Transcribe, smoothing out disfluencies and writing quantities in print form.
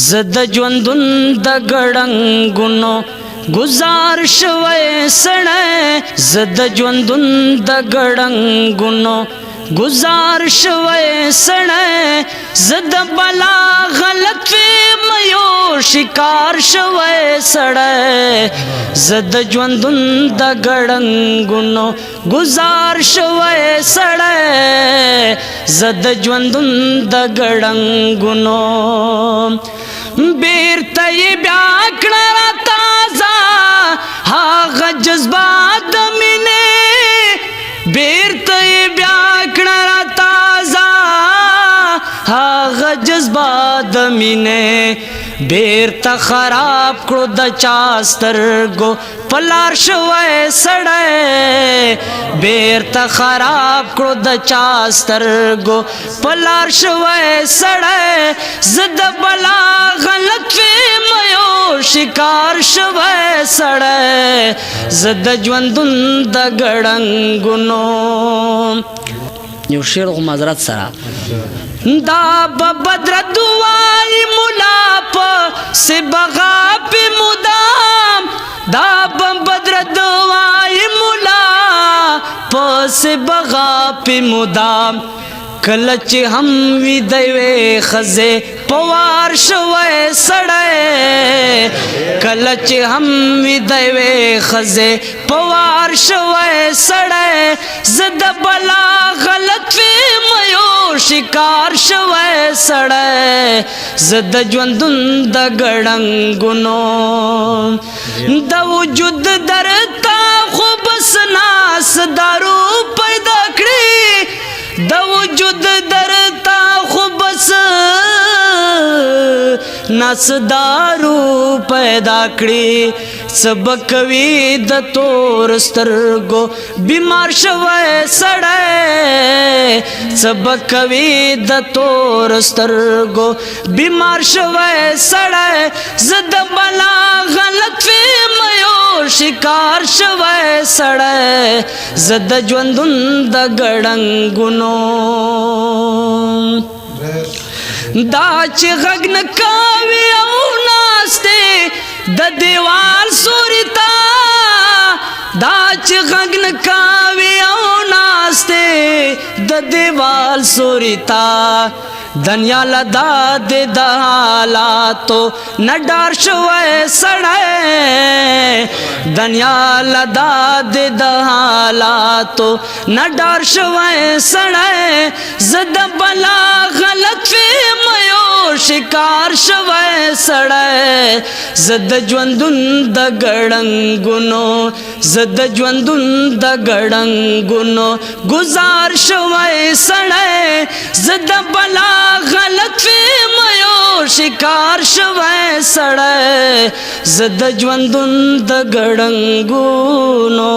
زد ژوندون د ګړنګونو گزار شوی سړی زد ژوندون د ګړنګونو گزار شوی سړی زد بلا غلط فهمیو شکار شوی سړی زد ژوندون د ګړنګونو گزار شوی سړی زد ژوندون د ګړنګونو بیرته یې بیا کړه را تازه هغه جذبات د مینې بیرته یې بیا کړه را تازه هغه جذبات د مینې بیرته خراب کړو د چا سترګو پلار شوی سړی بیرته خراب کړو د چا سترګو پلار شوی سړی زه د بلا غلط فهمیو شکار شوی سړی زه د ژوندون د ګړنګونو یو شعر خو معذرت سره دا بدرد والی ملا پا سے بغا پی مدام دا بدرد والی ملا پا سے بغا پی مدام کلچ ہم وی دیوے خزے پوار شوی سڑے کلچ ہم وی دیوے خزے پوار شوی سڑے زد بلا غلط فهمیو شکار شوی سړی زه د ژوندون د ګړنګونو د وجود درته خو بس ناس دارو پیدا کړي د وجود درته خو بس ناس دارو پیدا کړي سبق کوي د تور سترګو بیمار شوی سړی سبق کوي د تور سترګو بیمار شوی سړی زه د بلا غلط فهمیو شکار شوی سړی زه د ژوندون د ګړنګونو دا چې غږ نه کوي او ناستې د دیوال سوري تا دا چې غږ نه کوي او ناستې د دیوال سوري تا دنیا لدا د حالاتو نه ډار شوی سړی دنیا لدا د حالاتو نه ډار شوی سړی زه د بلا غلط فهمیو شکار شوی سړی زه د ژوندون د ګړنګونو زه د ژوندون د ګړنګونو گزار شوی سړی زه د بلا غلط فهمیو شکار شوی سړی زه د ژوندون د ګړنګونو